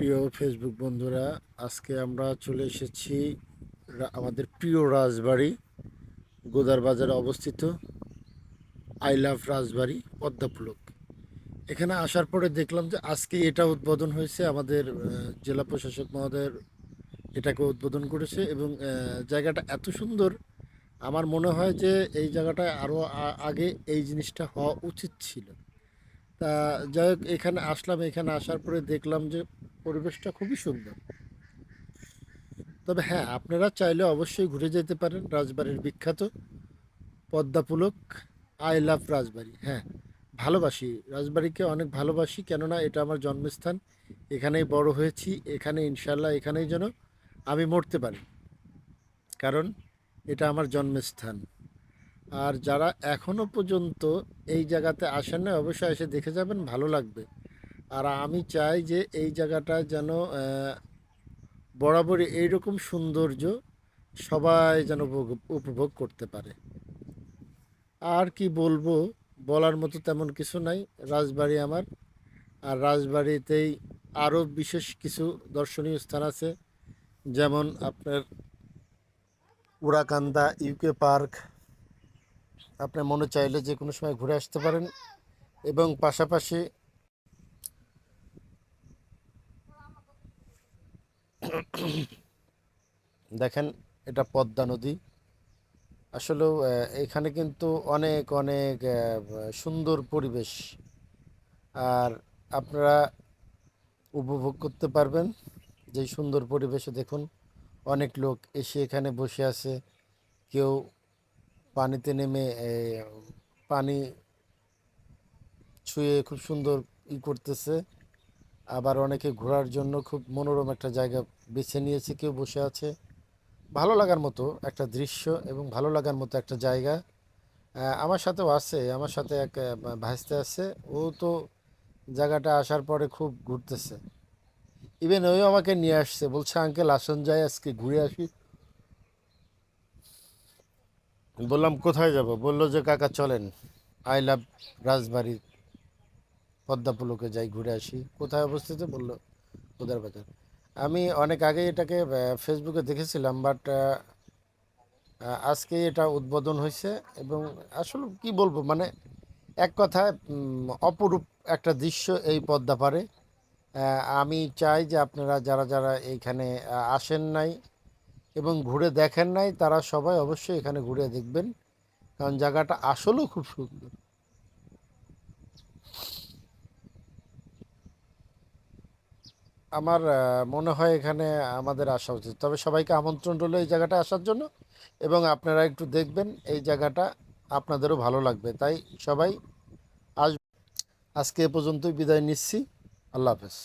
প্রিয় ফেসবুক বন্ধুরা, আজকে আমরা চলে এসেছি আমাদের প্রিয় রাজবাড়ি গোদার বাজারে অবস্থিত আই লাভ রাজবাড়ি পদ্মাপুলক। এখানে আসার পরে দেখলাম যে আজকে এটা উদ্বোধন হয়েছে, আমাদের জেলা প্রশাসক মহোদয়ের এটাকে উদ্বোধন করেছে এবং জায়গাটা এত সুন্দর। আমার মনে হয় যে এই জায়গাটায় আরও আগে এই জিনিসটা হওয়া উচিত ছিল। তা যাই হোক, এখানে আসলাম, এখানে আসার পরে দেখলাম যে পরিবেশটা খুবই সুন্দর। তবে হ্যাঁ, আপনারা চাইলে অবশ্যই ঘুরে যেতে পারেন রাজবাড়ির বিখ্যাত পদ্মাপুলক আই লাভ রাজবাড়ি। হ্যাঁ, ভালোবাসি রাজবাড়িকে, অনেক ভালোবাসি, কেননা এটা আমার জন্মস্থান। এখানেই বড় হয়েছি, এখানে ইনশাল্লাহ এখানেই যেন আমি মরতে পারি, কারণ এটা আমার জন্মস্থান। আর যারা এখনও পর্যন্ত এই জায়গাতে আসেন না, অবশ্যই এসে দেখে যাবেন, ভালো লাগবে। আর আমি চাই যে এই জায়গাটা যেন বরাবরই এইরকম সৌন্দর্য সবাই যেন উপভোগ করতে পারে। আর কি বলবো, বলার মতো তেমন কিছু নাই। রাজবাড়ি আমার, আর রাজবাড়িতেই আরও বিশেষ কিছু দর্শনীয় স্থান আছে, যেমন আপনার উড়াকান্দা ইউকে পার্ক। আপনার মনে চাইলে যে কোনো সময় ঘুরে আসতে পারেন। এবং পাশাপাশি দেখেন, এটা পদ্মা নদী। আসলেও এখানে কিন্তু অনেক অনেক সুন্দর পরিবেশ, আর আপনারা উপভোগ করতে পারবেন। যেই সুন্দর পরিবেশে দেখুন, অনেক লোক এসে এখানে বসে আছে। কেউ পানিতে নেমে পানি ছুঁয়ে খুব সুন্দর করতেছে। আবার অনেকে ঘোরার জন্য খুব মনোরম একটা জায়গা বেছে নিয়েছে, কেউ বসে আছে। ভালো লাগার মতো একটা দৃশ্য এবং ভালো লাগার মতো একটা জায়গা। আমার সাথেও আছে, আমার সাথে এক ভাইস্তে আছে। ও তো জায়গাটা আসার পরে খুব ঘুরতেছে। ইভেন ওই আমাকে নিয়ে আসছে, বলছে আঙ্কেল আসুন যাই আজকে ঘুরে আসি। বললাম কোথায় যাব, বললো যে কাকা চলেন আই লাভ রাজবাড়ি পদ্মাপুলকে যাই ঘুরে আসি। কোথায় অবস্থিত বললো গোদার বাজার। আমি অনেক আগে এটাকে ফেসবুকে দেখেছিলাম, বাট আজকে এটা উদ্বোধন হয়েছে। এবং আসলে কি বলবো, মানে এক কথায় অপরূপ একটা দৃশ্য এই পদ্মা পারে। আমি চাই যে আপনারা যারা যারা এইখানে আসেন নাই এবং ঘুরে দেখেন নাই, তারা সবাই অবশ্যই এখানে ঘুরে দেখবেন, কারণ জায়গাটা আসলেও খুব সুন্দর। আমার মনে হয় এখানে আমাদের আসা উচিত। তবে সবাইকে আমন্ত্রণ রইল এই জায়গাটা আসার জন্য, এবং আপনারা একটু দেখবেন এই জায়গাটা, আপনাদেরও ভালো লাগবে। তাই সবাই আজ, আজকে এ পর্যন্তই বিদায় নিচ্ছি। আল্লাহ হাফেজ।